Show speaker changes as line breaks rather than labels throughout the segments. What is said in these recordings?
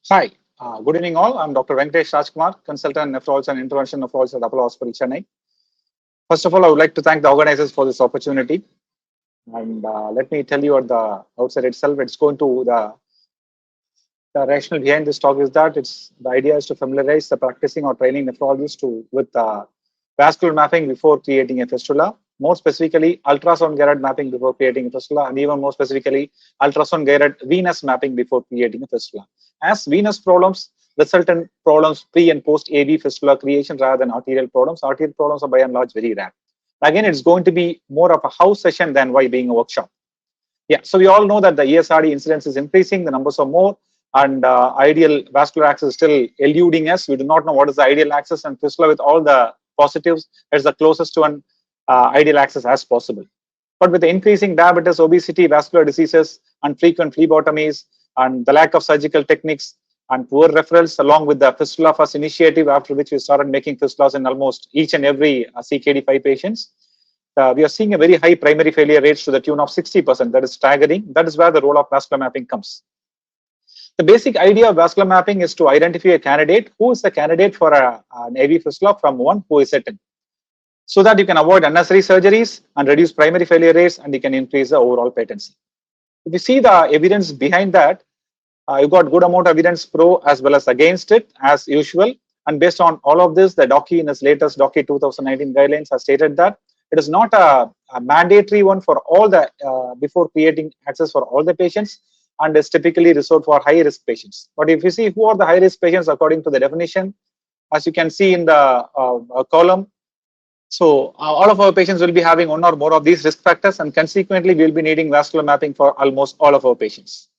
Hi, good evening all. I'm Dr. Venkatesh Rajkumar, consultant nephrologist and interventional nephrologist at Apollo Hospital, Chennai. First of all, I would like to thank the organizers for this opportunity. And let me tell you at the outset itself, it's going to the rationale behind this talk is that the idea is to familiarize the practicing or training nephrologists with vascular mapping before creating a fistula. More specifically, ultrasound guided mapping before creating a fistula, and even more specifically, ultrasound guided venous mapping before creating a fistula. As venous problems result in problems pre and post AV fistula creation rather than arterial problems. Arterial problems are by and large very rare. Again, it's going to be more of a house session than why being a workshop. Yeah, so we all know that the ESRD incidence is increasing, the numbers are more, and ideal vascular access is still eluding us. We do not know what is the ideal access, and fistula with all the positives is the closest to an ideal access as possible. But with the increasing diabetes, obesity, vascular diseases, and frequent phlebotomies, and the lack of surgical techniques, and poor referrals, along with the fistula first initiative, after which we started making fistulas in almost each and every CKD5 patients, we are seeing a very high primary failure rates to the tune of 60%. That is staggering. That is where the role of vascular mapping comes. The basic idea of vascular mapping is to identify a candidate who is the candidate for an AV fistula from one who is certain, so that you can avoid unnecessary surgeries and reduce primary failure rates, and you can increase the overall patency. If you see the evidence behind that, you got good amount of evidence pro as well as against it as usual. And based on all of this, the DOCI in its latest DOCI 2019 guidelines has stated that it is not a mandatory one for all the before creating access for all the patients, and is typically reserved for high risk patients. But if you see who are the high risk patients according to the definition, as you can see in the column, so all of our patients will be having one or more of these risk factors, and consequently we will be needing vascular mapping for almost all of our patients.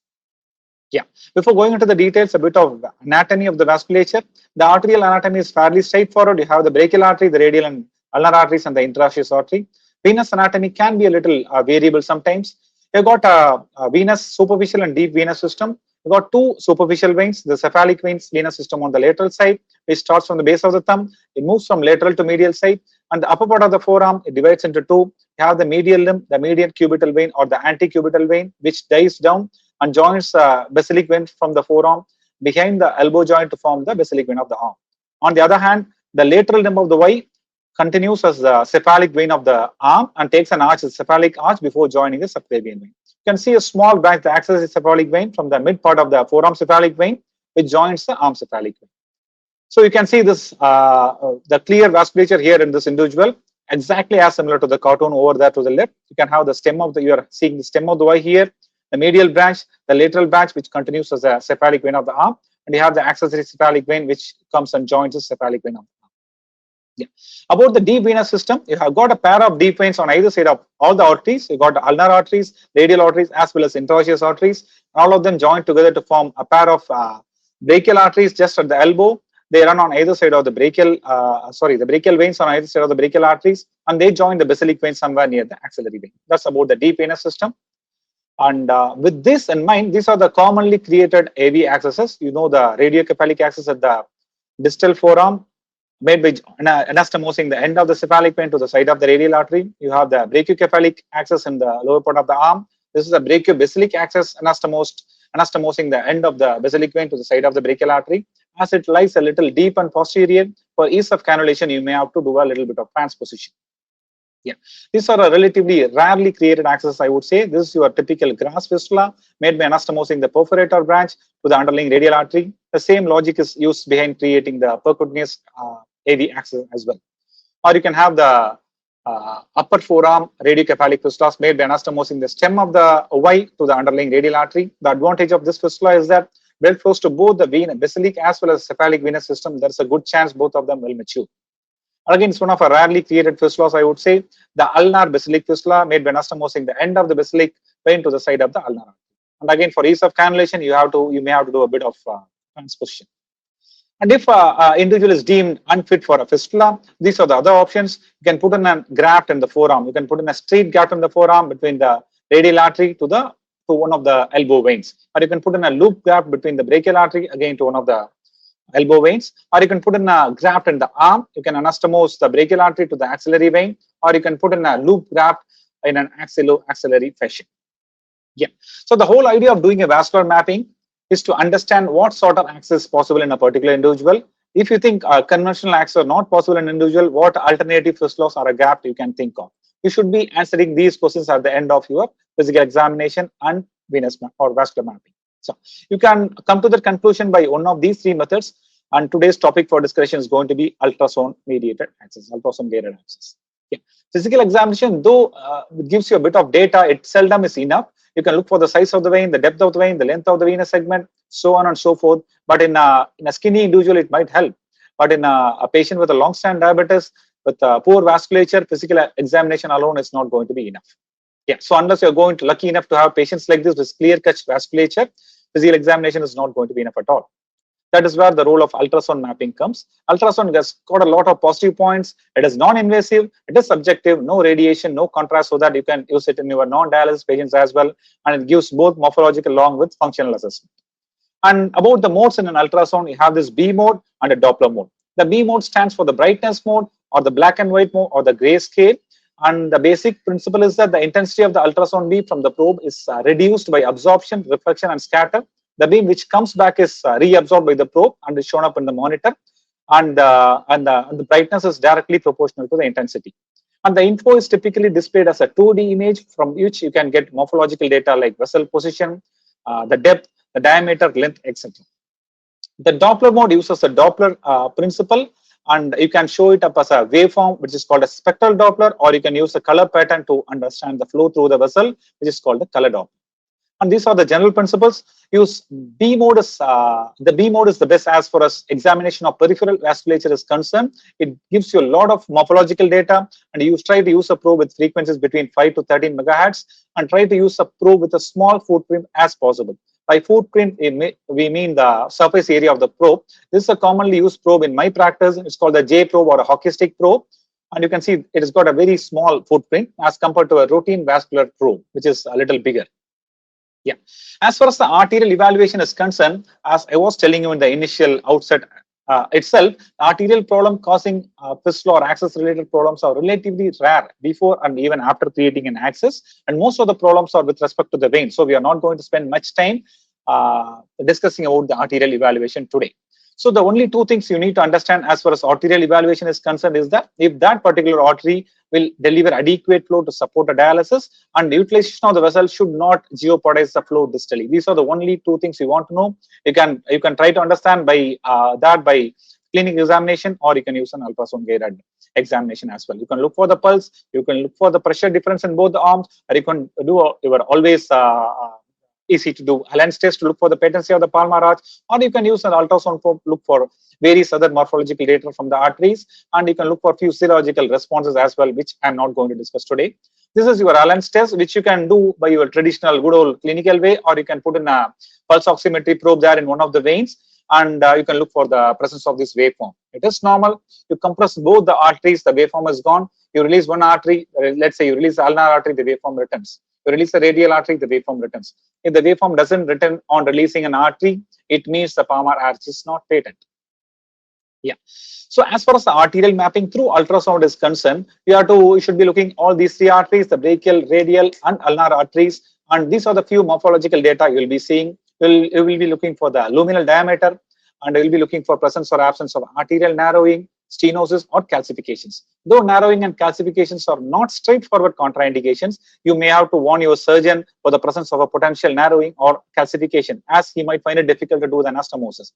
Yeah, before going into the details, a bit of anatomy of the vasculature. The arterial anatomy is fairly straightforward. You have the brachial artery, the radial and ulnar arteries, and the interosseous artery. Venous anatomy can be a little variable sometimes. You've got a venous superficial and deep venous system. You've got two superficial veins, the cephalic veins venous system on the lateral side, which starts from the base of the thumb. It moves from lateral to medial side, and the upper part of the forearm, it divides into two. You have the medial limb, the median cubital vein or the antecubital vein, which dives down and joins basilic vein from the forearm behind the elbow joint to form the basilic vein of the arm. On the other hand, the lateral limb of the Y continues as the cephalic vein of the arm and takes an arch, the cephalic arch, before joining the subclavian vein. You can see a small branch, the axis cephalic vein from the mid part of the forearm cephalic vein, which joins the arm cephalic vein. So you can see this, the clear vasculature here in this individual, exactly as similar to the cartoon over there to the left. You can have the stem of the, you are seeing the stem of the Y here, the medial branch, the lateral branch, which continues as a cephalic vein of the arm, and you have the accessory cephalic vein, which comes and joins the cephalic vein of the arm. Yeah. About the deep venous system, you have got a pair of deep veins on either side of all the arteries. You got the ulnar arteries, radial arteries, as well as interosseous arteries. All of them join together to form a pair of brachial arteries just at the elbow. They run on either side of the brachial, the brachial veins on either side of the brachial arteries, and they join the basilic vein somewhere near the axillary vein. That's about the deep venous system. And with this in mind, these are the commonly created AV accesses. You know, the radiocephalic access at the distal forearm, made by anastomosing the end of the cephalic vein to the side of the radial artery. You have the brachiocephalic access in the lower part of the arm. This is the brachiobasilic access, anastomosing the end of the basilic vein to the side of the brachial artery. As it lies a little deep and posterior, for ease of cannulation, you may have to do a little bit of transposition. Yeah, these are a relatively rarely created access, I would say. This is your typical grass fistula made by anastomosing the perforator branch to the underlying radial artery. The same logic is used behind creating the percutaneous AV access as well. Or you can have the upper forearm radiocephalic fistulas made by anastomosing the stem of the Y to the underlying radial artery. The advantage of this fistula is that blood flows to both the basilic as well as cephalic venous system. There's a good chance both of them will mature. Again, it's one of a rarely created fistulas, I would say. The ulnar basilic fistula made by anastomosing the end of the basilic vein to the side of the ulnar artery. And again, for ease of cannulation, you may have to do a bit of transposition. And if an individual is deemed unfit for a fistula, these are the other options. You can put in a graft in the forearm. You can put in a straight graft in the forearm between the radial artery to one of the elbow veins. Or you can put in a loop graft between the brachial artery again to one of the elbow veins, or you can put in a graft in the arm. You can anastomose the brachial artery to the axillary vein, or you can put in a loop graft in an axillary fashion. Yeah. So the whole idea of doing a vascular mapping is to understand what sort of access is possible in a particular individual. If you think conventional access are not possible in an individual, what alternative fistulas or a gap you can think of? You should be answering these questions at the end of your physical examination and venous or vascular mapping. So you can come to the conclusion by one of these three methods. And today's topic for discussion is going to be ultrasound mediated access, ultrasound guided access. Okay. Physical examination, though it gives you a bit of data, it seldom is enough. You can look for the size of the vein, the depth of the vein, the length of the venous segment, so on and so forth. But in a skinny individual, it might help. But in a patient with a long-standing diabetes, with poor vasculature, physical examination alone is not going to be enough. Yeah. So unless you're going to lucky enough to have patients like this with clear-cut vasculature, physical examination is not going to be enough at all. That is where the role of ultrasound mapping comes. Ultrasound has got a lot of positive points. It is non-invasive, it is subjective, no radiation, no contrast, so that you can use it in your non-dialysis patients as well. And it gives both morphological along with functional assessment. And about the modes in an ultrasound, you have this B mode and a Doppler mode. The B mode stands for the brightness mode, or the black and white mode, or the gray scale. And the basic principle is that the intensity of the ultrasound beam from the probe is reduced by absorption, reflection, and scatter. The beam which comes back is reabsorbed by the probe and is shown up in the monitor, and the brightness is directly proportional to the intensity. And the info is typically displayed as a 2D image from which you can get morphological data like vessel position, the depth, the diameter, length, etc. The Doppler mode uses the Doppler principle, and you can show it up as a waveform, which is called a spectral Doppler, or you can use a color pattern to understand the flow through the vessel, which is called the color Doppler. And these are the general principles. Use B mode is the B mode is the best as far as examination of peripheral vasculature is concerned. It gives you a lot of morphological data, and you try to use a probe with frequencies between 5 to 13 megahertz, and try to use a probe with a small footprint as possible. By footprint, we mean the surface area of the probe. This is a commonly used probe in my practice. It's called the J probe or a hockey stick probe. And you can see it has got a very small footprint as compared to a routine vascular probe, which is a little bigger. Yeah. As far as the arterial evaluation is concerned, as I was telling you in the initial outset itself, the arterial problem causing fistula or access-related problems are relatively rare before and even after creating an access. And most of the problems are with respect to the vein. So we are not going to spend much time discussing about the arterial evaluation today. So the only two things you need to understand as far as arterial evaluation is concerned is that if that particular artery will deliver adequate flow to support a dialysis, and the utilization of the vessel should not jeopardize the flow distally. These are the only two things you want to know. You can try to understand by that by clinical examination, or you can use an ultrasound guided examination as well. You can look for the pulse, you can look for the pressure difference in both the arms, or you can do your always easy to do Allen's test to look for the patency of the palmar arch, or you can use an ultrasound to look for various other morphological data from the arteries, and you can look for physiological responses as well, which I'm not going to discuss today. This is your Allen's test, which you can do by your traditional good old clinical way, or you can put in a pulse oximetry probe there in one of the veins, and you can look for the presence of this waveform. It is normal. You compress both the arteries, the waveform is gone. You release one artery, let's say you release the ulnar artery, the waveform returns. You release the radial artery, the waveform returns. If the waveform doesn't return on releasing an artery, it means the palmar arch is not patent. Yeah. So as far as the arterial mapping through ultrasound is concerned, you should be looking all these three arteries, the brachial, radial, and ulnar arteries, and these are the few morphological data you will be seeing. You will be looking for the luminal diameter, and you will be looking for presence or absence of arterial narrowing, stenosis, or calcifications. Though narrowing and calcifications are not straightforward contraindications, you may have to warn your surgeon for the presence of a potential narrowing or calcification, as he might find it difficult to do the anastomosis.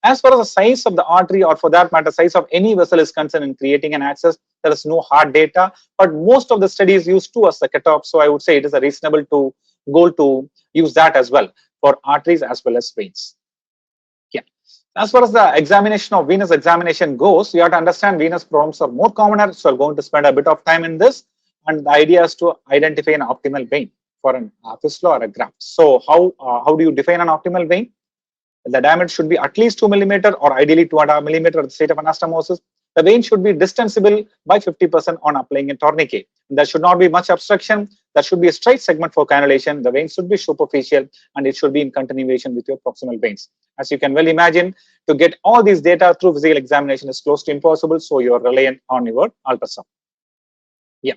As far as the size of the artery, or for that matter, size of any vessel is concerned in creating an access, there is no hard data, but most of the studies use 2 as the cutoff. So I would say it is a reasonable goal to use that as well for arteries as well as veins. Yeah. As far as the examination of venous examination goes, you have to understand venous problems are more commoner. So I'm going to spend a bit of time in this. And the idea is to identify an optimal vein for an fistula or a graft. So how do you define an optimal vein? The diameter should be at least 2 millimeter, or ideally 2.5 millimeter at the state of anastomosis. The vein should be distensible by 50% on applying a tourniquet. There should not be much obstruction. There should be a straight segment for cannulation. The vein should be superficial, and it should be in continuation with your proximal veins. As you can well imagine, to get all these data through physical examination is close to impossible, so you are reliant on your ultrasound. Yeah.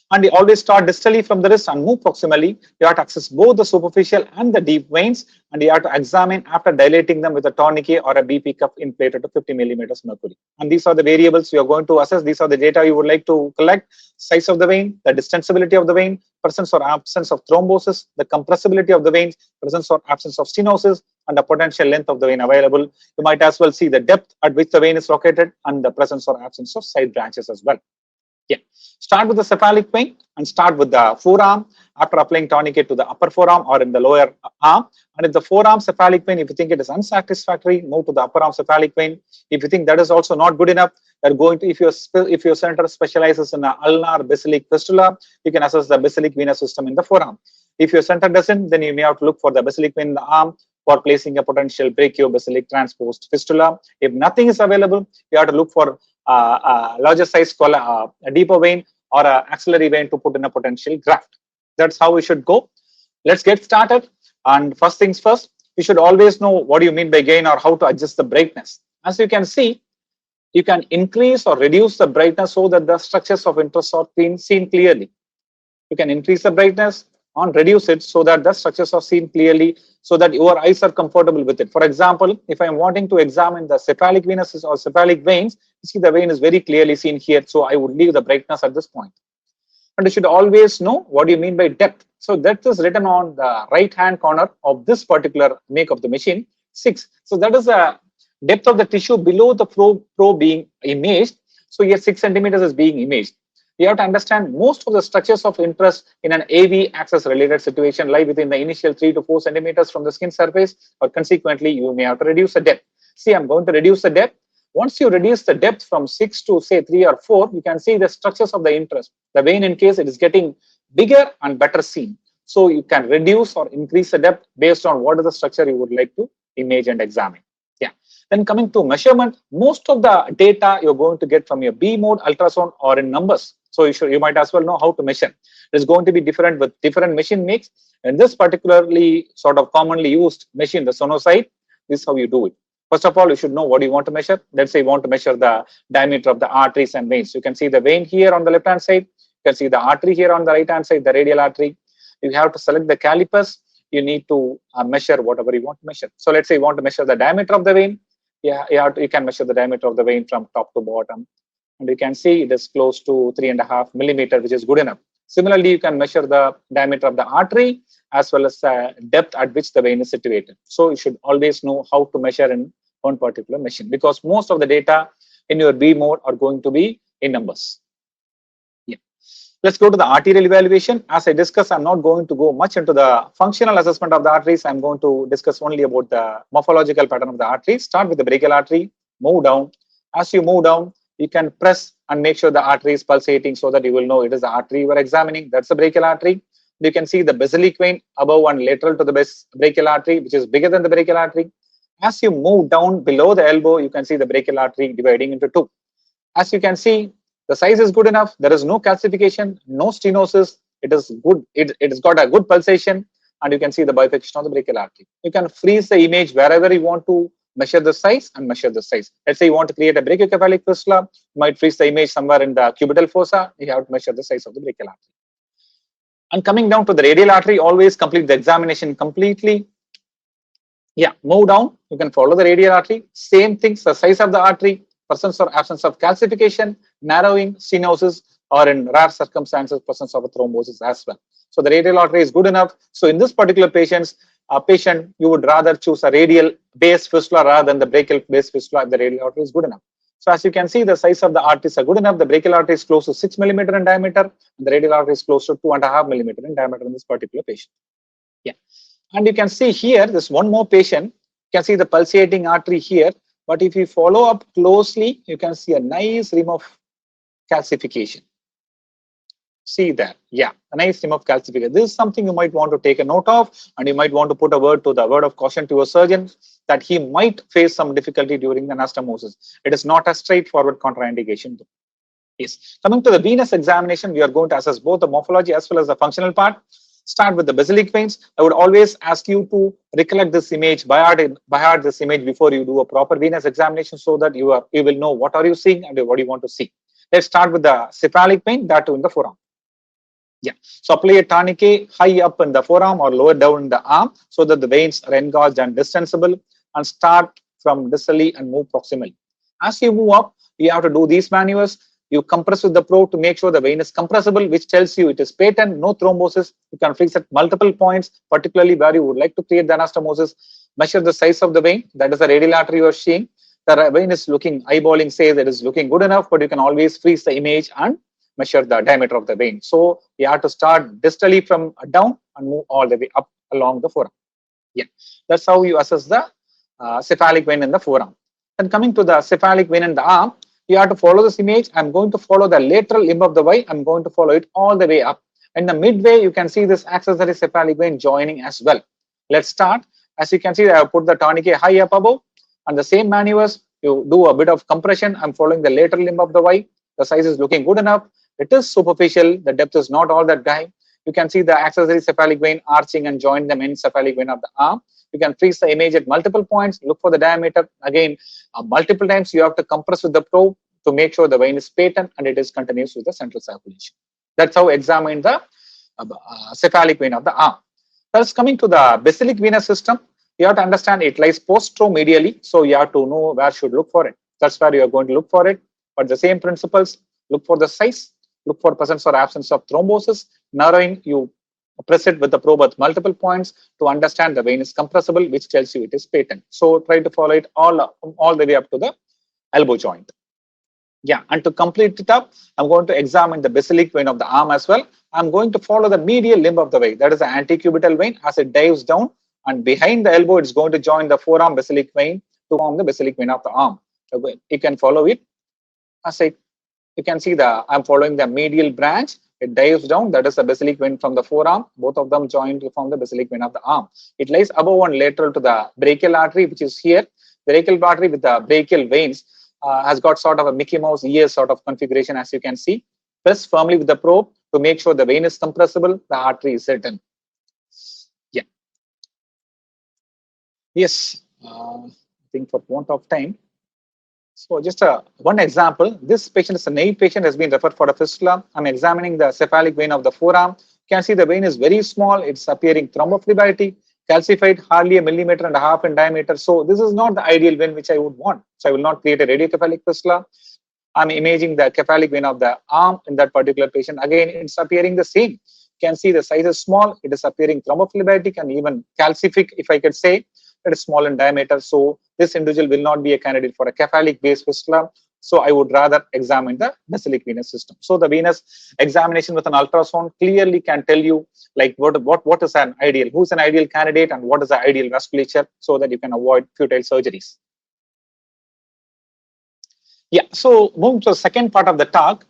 And you always start distally from the wrist and move proximally. You have to access both the superficial and the deep veins, and you have to examine after dilating them with a tourniquet or a BP cuff inflated to 50 millimeters mercury. And these are the variables you are going to assess. These are the data you would like to collect: size of the vein, the distensibility of the vein, presence or absence of thrombosis, the compressibility of the veins, presence or absence of stenosis, and the potential length of the vein available. You might as well see the depth at which the vein is located and the presence or absence of side branches as well. Yeah. Start with the cephalic vein and start with the forearm after applying tourniquet to the upper forearm or in the lower arm. And if the forearm cephalic vein, if you think it is unsatisfactory, move to the upper arm cephalic vein. If you think that is also not good enough, you're going to, if your center specializes in a ulnar basilic fistula, you can assess the basilic venous system in the forearm. If your center doesn't, then you may have to look for the basilic vein in the arm for placing a potential brachiobasilic transposed fistula. If nothing is available, you have to look for larger size a deeper vein or an axillary vein to put in a potential graft. That's how we should go. Let's get started. And first things first, you should always know what you mean by gain or how to adjust the brightness. As you can see, you can increase or reduce the brightness so that the structures of interest are seen clearly. You can increase the brightness and reduce it so that the structures are seen clearly, so that your eyes are comfortable with it. For example, if I am wanting to examine the cephalic venuses or cephalic veins, you see the vein is very clearly seen here, so I would leave the brightness at this point. And you should always know what you mean by depth. So depth is written on the right hand corner of this particular make of the machine, 6. So that is the depth of the tissue below the probe being imaged. So here 6 centimeters is being imaged. You have to understand most of the structures of interest in an AV access related situation lie within the initial 3 to 4 centimeters from the skin surface, or consequently you may have to reduce the depth. See, I'm going to reduce the depth. Once you reduce the depth from 6 to say 3 or 4, you can see the structures of the interest. The vein, in case it is getting bigger and better seen. So you can reduce or increase the depth based on what is the structure you would like to image and examine. Yeah. Then coming to measurement, most of the data you're going to get from your B mode ultrasound or in numbers. So you might as well know how to measure. It's going to be different with different machine makes. And this particularly sort of commonly used machine, the Sono site, this is how you do it. First of all, you should know what you want to measure. Let's say you want to measure the diameter of the arteries and veins. You can see the vein here on the left hand side. You can see the artery here on the right hand side, the radial artery. You have to select the calipers. You need to measure whatever you want to measure. So let's say you want to measure the diameter of the vein. Yeah, you can measure the diameter of the vein from top to bottom. And you can see it is close to 3.5 millimeter, which is good enough. Similarly, you can measure the diameter of the artery as well as the depth at which the vein is situated. So you should always know how to measure in one particular machine, because most of the data in your B mode are going to be in numbers. Yeah. Let's go to the arterial evaluation. As I discussed, I'm not going to go much into the functional assessment of the arteries. I'm going to discuss only about the morphological pattern of the arteries. Start with the brachial artery, move down. As you move down, you can press and make sure the artery is pulsating so that you will know it is the artery you are examining. That's the brachial artery. You can see the basilic vein above and lateral to the brachial artery, which is bigger than the brachial artery. As you move down below the elbow, you can see the brachial artery dividing into 2. As you can see, the size is good enough. There is no calcification, no stenosis. It is good. It has got a good pulsation, and you can see the bifurcation of the brachial artery. You can freeze the image wherever you want to measure the size and measure the size. Let's say you want to create a brachiocephalic fistula, you might freeze the image somewhere in the cubital fossa. You have to measure the size of the brachial artery. And coming down to the radial artery, always complete the examination completely. Yeah, move down. You can follow the radial artery. Same things, the size of the artery, presence or absence of calcification, narrowing, stenosis, or in rare circumstances, presence of a thrombosis as well. So the radial artery is good enough. So in this particular patient, you would rather choose a radial base fistula rather than the brachial base fistula if the radial artery is good enough. So as you can see, the size of the arteries are good enough. The brachial artery is close to 6 millimeter in diameter. The radial artery is close to 2.5 millimeter in diameter in this particular patient. Yeah. And you can see here, this one more patient, you can see the pulsating artery here. But if you follow up closely, you can see a nice rim of calcification. See that? Yeah, a nice rim of calcification. This is something you might want to take a note of, and you might want to put a word of caution to your surgeon that he might face some difficulty during the anastomosis. It is not a straightforward contraindication. Yes. Coming to the venous examination, we are going to assess both the morphology as well as the functional part. Start with the basilic veins. I would always ask you to recollect this image, by heart this image before you do a proper venous examination, so that you will know what are you seeing and what you want to see. Let's start with the cephalic vein, that too in the forearm. Yeah. So apply a tourniquet high up in the forearm or lower down in the arm so that the veins are engorged and distensible, and start from distally and move proximally. As you move up, you have to do these maneuvers. You compress with the probe to make sure the vein is compressible, which tells you it is patent, no thrombosis. You can fix at multiple points, particularly where you would like to create the anastomosis. Measure the size of the vein, that is the radial artery you are seeing. The vein is looking, eyeballing says it is looking good enough, but you can always freeze the image and measure the diameter of the vein. So you have to start distally from down and move all the way up along the forearm. Yeah, that's how you assess the cephalic vein in the forearm. Then coming to the cephalic vein in the arm, you have to follow this image. I'm going to follow the lateral limb of the vein. I'm going to follow it all the way up. In the midway, you can see this accessory cephalic vein joining as well. Let's start. As you can see, I have put the tourniquet high up above, and the same maneuvers, you do a bit of compression. I'm following the lateral limb of the vein. The size is looking good enough. It is superficial. The depth is not all that high. You can see the accessory cephalic vein arching and join the main cephalic vein of the arm. You can freeze the image at multiple points. Look for the diameter. Again, multiple times you have to compress with the probe to make sure the vein is patent and it is continuous with the central circulation. That's how examine the cephalic vein of the arm. Thus, coming to the basilic venous system, you have to understand it lies posteromedially. So you have to know where should look for it. That's where you are going to look for it. But the same principles, look for the size, look for presence or absence of thrombosis. Narrowing, you press it with the probe at multiple points to understand the vein is compressible, which tells you it is patent. So try to follow it all the way up to the elbow joint. Yeah, and to complete it up, I'm going to examine the basilic vein of the arm as well. I'm going to follow the medial limb of the vein, that is the antecubital vein, as it dives down, and behind the elbow, it's going to join the forearm basilic vein to form the basilic vein of the arm. So you can follow it. As you can see, I'm following the medial branch. It dives down. That is the basilic vein from the forearm. Both of them join to form the basilic vein of the arm. It lies above and lateral to the brachial artery, which is here. The brachial artery with the brachial veins has got sort of a Mickey Mouse ear sort of configuration, as you can see. Press firmly with the probe to make sure the vein is compressible. The artery is certain. Yeah. Yes. I think for want of time. So just one example, this patient is a naive patient, has been referred for a fistula. I'm examining the cephalic vein of the forearm. You can see the vein is very small. It's appearing thrombophlebitis, calcified, hardly 1.5 millimeters in diameter. So this is not the ideal vein which I would want. So I will not create a radiocephalic fistula. I'm imaging the cephalic vein of the arm in that particular patient. Again, it's appearing the same. You can see the size is small. It is appearing thrombophlebitic and even calcific, if I could say. It is small in diameter. So this individual will not be a candidate for a cephalic based fistula. So I would rather examine the basilic venous system. So the venous examination with an ultrasound clearly can tell you like what is an ideal, who's an ideal candidate and what is the ideal vasculature, so that you can avoid futile surgeries. Yeah, so moving to the second part of the talk,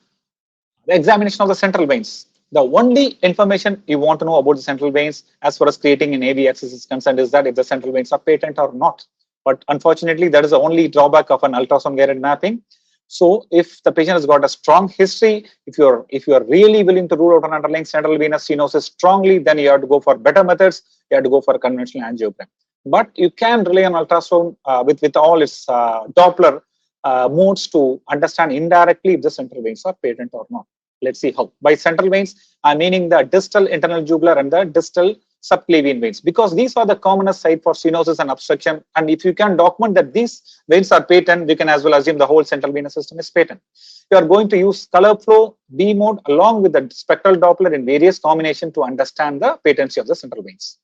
the examination of the central veins. The only information you want to know about the central veins as far as creating an AV axis is concerned is that if the central veins are patent or not. But unfortunately, that is the only drawback of an ultrasound guided mapping. So if the patient has got a strong history, if you're really willing to rule out an underlying central venous stenosis strongly, then you have to go for better methods. You have to go for a conventional angiogram. But you can rely on ultrasound with all its Doppler modes to understand indirectly if the central veins are patent or not. Let's see how. By central veins, I'm meaning the distal internal jugular and the distal subclavian veins, because these are the commonest site for stenosis and obstruction. And if you can document that these veins are patent, we can as well assume the whole central venous system is patent. You are going to use color flow, B mode, along with the spectral Doppler in various combinations to understand the patency of the central veins.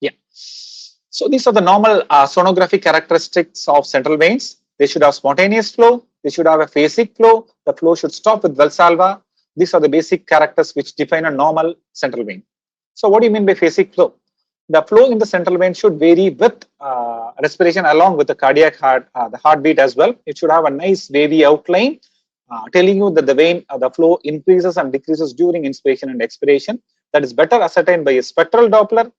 Yeah. So these are the normal sonographic characteristics of central veins. They should have spontaneous flow. They should have a phasic flow. The flow should stop with Valsalva. These are the basic characters which define a normal central vein. So what do you mean by phasic flow? The flow in the central vein should vary with respiration along with the cardiac the heartbeat as well. It should have a nice wavy outline telling you that the vein, the flow increases and decreases during inspiration and expiration. That is better ascertained by a spectral Doppler,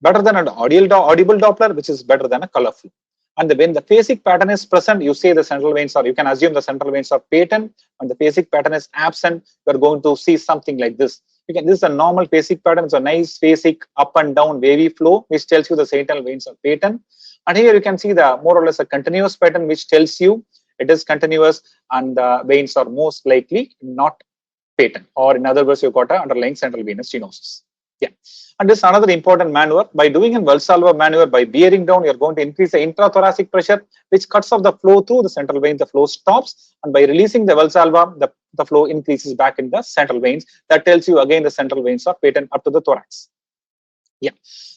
better than an audible Doppler, which is better than a color flow. And when the phasic pattern is present, you say the central veins are, you can assume the central veins are patent. When the phasic pattern is absent, you're going to see something like this. This is a normal phasic pattern. It's a nice phasic up and down wavy flow, which tells you the central veins are patent. And here you can see the more or less a continuous pattern, which tells you it is continuous and the veins are most likely not patent, or in other words, you've got an underlying central venous stenosis. Yeah. And this is another important maneuver. By doing a Valsalva maneuver, by bearing down, you're going to increase the intrathoracic pressure, which cuts off the flow through the central vein. The flow stops. And by releasing the Valsalva, the flow increases back in the central veins. That tells you again the central veins are patent up to the thorax. Yeah.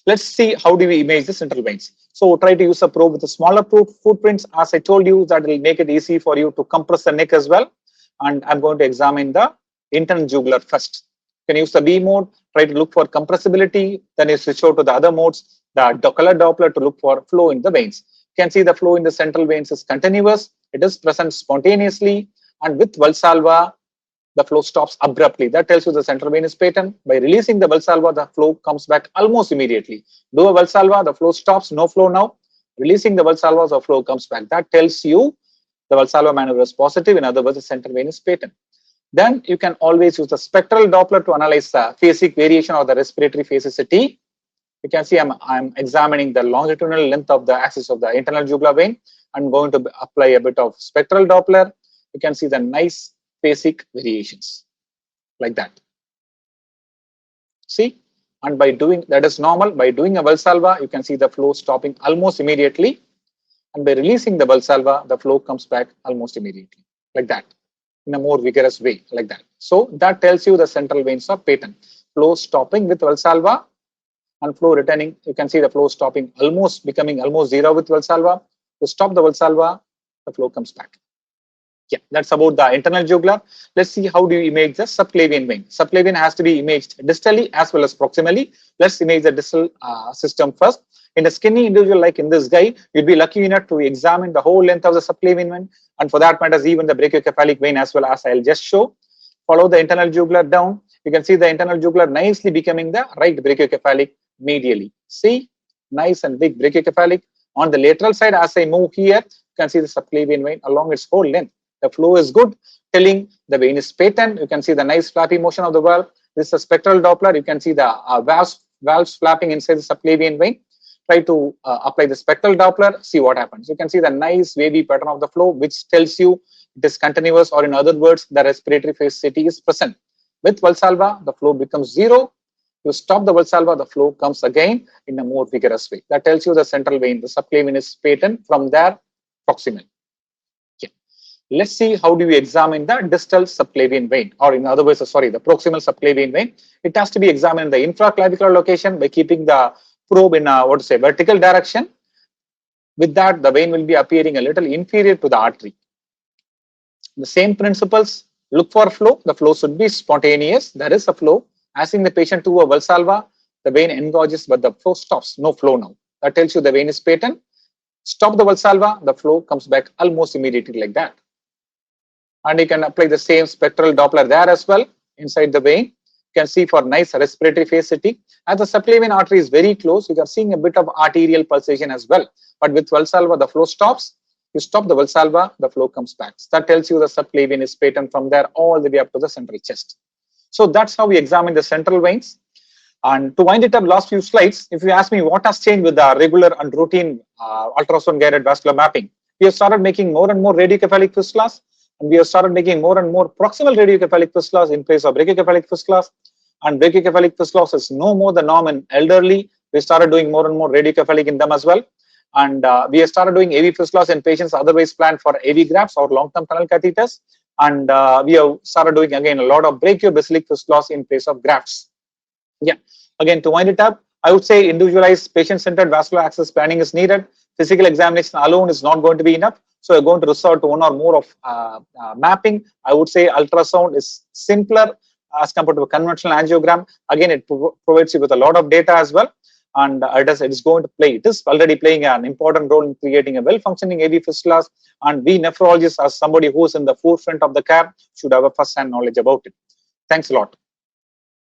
Let's see how do we image the central veins. So try to use a probe with a smaller footprints. As I told you, that will make it easy for you to compress the neck as well. And I'm going to examine the internal jugular first. You can use the B mode, try to look for compressibility. Then you switch over to the other modes, the color Doppler, to look for flow in the veins. You can see the flow in the central veins is continuous. It is present spontaneously. And with Valsalva, the flow stops abruptly. That tells you the central vein is patent. By releasing the Valsalva, the flow comes back almost immediately. Do a Valsalva, the flow stops, no flow now. Releasing the Valsalva, the flow comes back. That tells you the Valsalva maneuver is positive. In other words, the central vein is patent. Then you can always use the spectral Doppler to analyze the phasic variation or the respiratory phasicity. You can see I'm examining the longitudinal length of the axis of the internal jugular vein. I'm going to apply a bit of spectral Doppler. You can see the nice phasic variations like that. See, and by doing that is normal. By doing a Valsalva, you can see the flow stopping almost immediately. And by releasing the Valsalva, the flow comes back almost immediately like that, in a more vigorous way like that. So that tells you the central veins are patent. Flow stopping with Valsalva and flow returning. You can see the flow stopping becoming almost zero with Valsalva. To stop the Valsalva, the flow comes back. Yeah, that's about the internal jugular. Let's see how do you image the subclavian vein. Subclavian has to be imaged distally as well as proximally. Let's image the distal system first. In a skinny individual like in this guy, you'd be lucky enough to examine the whole length of the subclavian vein, and for that matter, even the brachiocephalic vein as well, as I'll just show. Follow the internal jugular down. You can see the internal jugular nicely becoming the right brachiocephalic medially. See, nice and big brachiocephalic. On the lateral side, as I move here, you can see the subclavian vein along its whole length. The flow is good, telling the vein is patent. You can see the nice flappy motion of the valve. This is a spectral Doppler. You can see the valves flapping inside the subclavian vein. Try to apply the spectral Doppler, see what happens. You can see the nice wavy pattern of the flow, which tells you it is continuous, or in other words, the respiratory phasicity is present. With Valsalva, the flow becomes zero. You stop the Valsalva, the flow comes again in a more vigorous way. That tells you the central vein, the subclavian is patent. From there, proximal. Okay. Let's see how do we examine the distal subclavian vein, or in other words, the proximal subclavian vein. It has to be examined in the infraclavicular location by keeping the probe in a vertical direction. With that, the vein will be appearing a little inferior to the artery. The same principles, look for flow. The flow should be spontaneous. There is a flow. Asking the patient to a Valsalva, the vein engorges, but the flow stops. No flow now. That tells you the vein is patent. Stop the Valsalva, the flow comes back almost immediately like that. And you can apply the same spectral Doppler there as well inside the vein. You can see for nice respiratory phasicity. As the subclavian artery is very close, you are seeing a bit of arterial pulsation as well. But with Valsalva, the flow stops. You stop the Valsalva, the flow comes back. So that tells you the subclavian is patent from there all the way up to the central chest. So that's how we examine the central veins. And to wind it up, last few slides, if you ask me what has changed with the regular and routine ultrasound guided vascular mapping, we have started making more and more radiocephalic fistulas, and we have started making more and more proximal radiocephalic fistulas in place of brachiocephalic fistulas. And brachiocephalic fistulas is no more the norm in elderly. We started doing more and more radiocephalic in them as well. And we have started doing AV fistulas in patients otherwise planned for AV grafts or long-term tunnel catheters. And we have started doing again a lot of brachiobasilic fistulas in place of grafts. Yeah, again, to wind it up, I would say individualized patient-centered vascular access planning is needed. Physical examination alone is not going to be enough. So we're going to resort to one or more of mapping. I would say ultrasound is simpler as compared to a conventional angiogram. Again, it provides you with a lot of data as well. And it is already playing an important role in creating a well-functioning AV fistulas. And we nephrologists, as somebody who is in the forefront of the care, should have a first-hand knowledge about it. Thanks a lot.